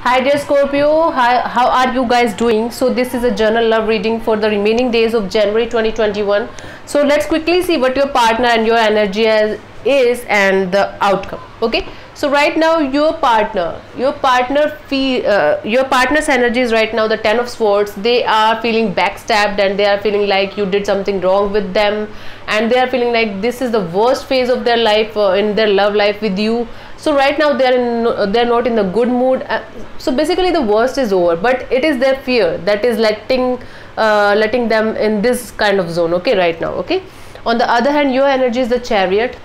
Hi dear Scorpio, how are you guys doing? So this is a general love reading for the remaining days of January 2021. So let's quickly see what your partner and your energy is and the outcome. Okay, so right now your partner's energy is right now the 10 of Swords. They are feeling backstabbed and they are feeling like you did something wrong with them, and they are feeling like this is the worst phase of their life in their love life with you. So right now they're not in the good mood. So basically the worst is over, but it is their fear that is letting them in this kind of zone. Okay, right now. Okay, on the other hand, your energy is the Chariot.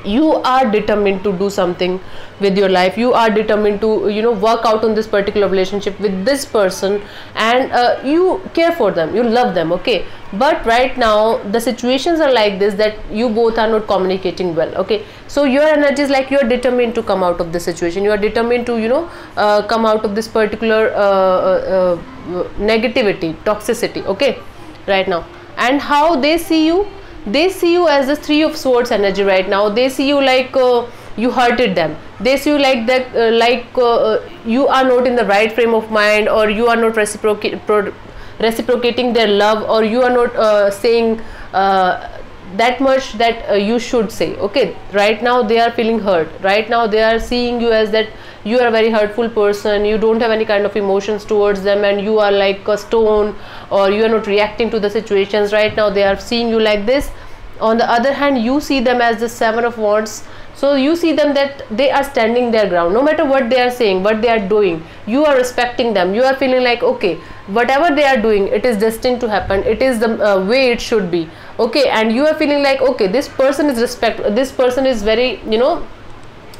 You are determined to do something with your life. You are determined to work out on this particular relationship with this person, and you care for them, you love them. Okay, but right now the situations are like this, that you both are not communicating well. Okay, so your energy is like you are determined to come out of this situation. You are determined to come out of this particular negativity, toxicity. Okay, right now. And how they see you, they see you as the 3 of Swords energy right now. They see you like you hurted them. They see you like that, you are not in the right frame of mind, or you are not reciprocating their love, or you are not saying that much that you should say. Okay, right now they are feeling hurt. Right now they are seeing you as that you are a very hurtful person. You don't have any kind of emotions towards them, and you are like a stone, or you are not reacting to the situations. Right now they are seeing you like this. On the other hand, you see them as the 7 of Wands. So you see them that they are standing their ground. No matter what they are saying, what they are doing, you are respecting them. You are feeling like, okay, whatever they are doing, it is destined to happen. It is the way it should be. Okay, and you are feeling like, okay, this person is very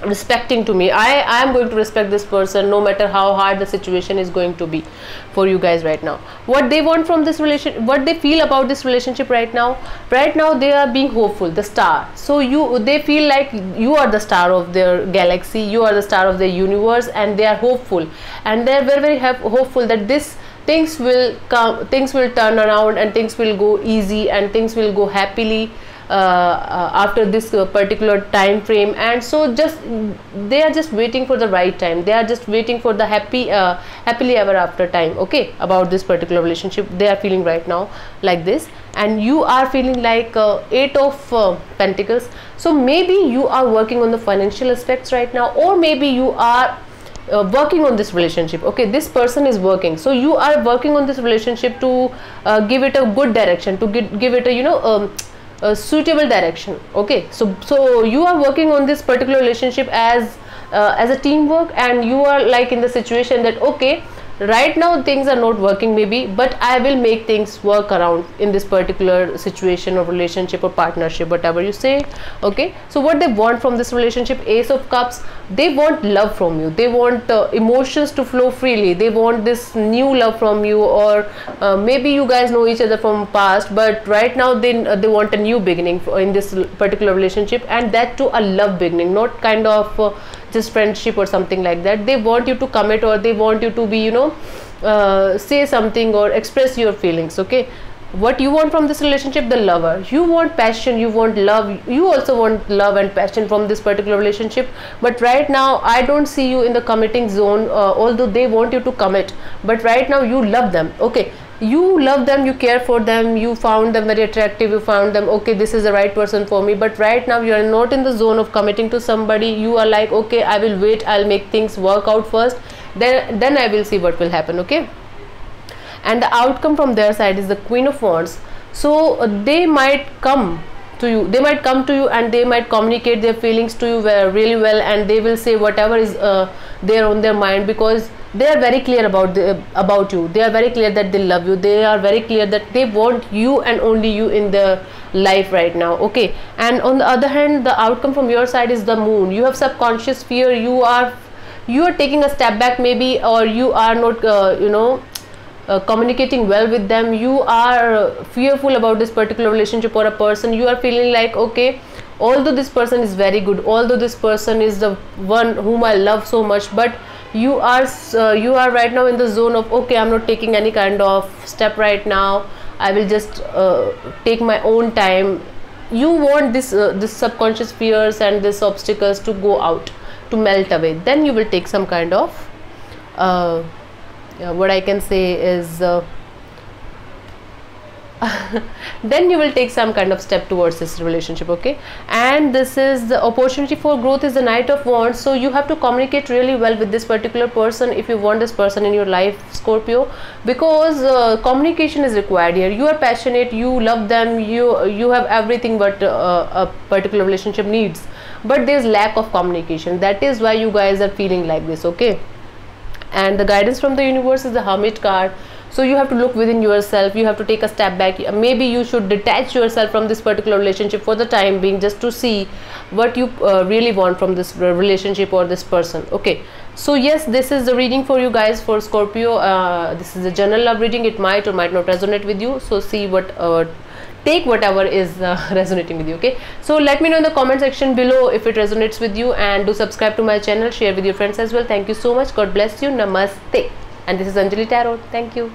respecting to me. I am going to respect this person no matter how hard the situation is going to be for you guys right now. What they want from this relation, what they feel about this relationship right now they are being hopeful, the star. So they feel like you are the star of their galaxy, you are the star of their universe, and they are hopeful, and they are very hopeful that things will turn around, and things will go easy, and things will go happily after this particular time frame. And so they are just waiting for the right time. They are just waiting for the happily ever after time. Okay, about this particular relationship they are feeling right now like this. And you are feeling like 8 of Pentacles. So maybe you are working on the financial aspects right now, or maybe you are working on this relationship. Okay, this person is working, so you are working on this relationship to give it a good direction, to give it a suitable direction. Okay, so you are working on this particular relationship as a teamwork, and you are like in the situation that, okay, right now things are not working maybe, but I will make things work around in this particular situation or relationship or partnership, whatever you say. Okay, so what they want from this relationship, Ace of Cups, they want love from you. They want emotions to flow freely. They want this new love from you, or maybe you guys know each other from past, but right now they want a new beginning in this particular relationship, and that too a love beginning, not kind of just friendship or something like that. They want you to commit, or they want you to be say something or express your feelings. Okay, what you want from this relationship, the lover, you want passion, you want love, you also want love and passion from this particular relationship. But right now I don't see you in the committing zone, although they want you to commit, but right now you love them. Okay, you love them, you care for them, you found them very attractive, you found them, okay, this is the right person for me. But right now you are not in the zone of committing to somebody. You are like, okay, I will wait, I'll make things work out first, then I will see what will happen. Okay, and the outcome from their side is the Queen of Wands. So they might come to you, and they might communicate their feelings to you really well, and they will say whatever is there on their mind, because they are very clear about you. They are very clear that they love you. They are very clear that they want you and only you in their life right now. Okay, and on the other hand, the outcome from your side is the Moon. You have subconscious fear. You are taking a step back maybe, or you are not communicating well with them. You are fearful about this particular relationship or a person. You are feeling like, okay, although this person is very good, although this person is the one whom I love so much, but you are right now in the zone of, okay, I'm not taking any kind of step right now. I will just take my own time. You want this subconscious fears and these obstacles to go out, to melt away. Then you will take some kind of what I can say is then you will take some kind of step towards this relationship. Okay, and this is the opportunity for growth is the Knight of Wands. So you have to communicate really well with this particular person if you want this person in your life, Scorpio, because communication is required here. You are passionate, you love them, you have everything but a particular relationship needs, but there is lack of communication. That is why you guys are feeling like this. Okay, and the guidance from the universe is the Hermit card. So you have to look within yourself, you have to take a step back. Maybe you should detach yourself from this particular relationship for the time being, just to see what you really want from this relationship or this person. Okay, so yes, this is the reading for you guys for Scorpio. This is a general love reading. It might or might not resonate with you, so see what take whatever is resonating with you. Okay, so let me know in the comment section below if it resonates with you, and do subscribe to my channel, share with your friends as well. Thank you so much. God bless you. Namaste. And this is Anjali Tarot. Thank you.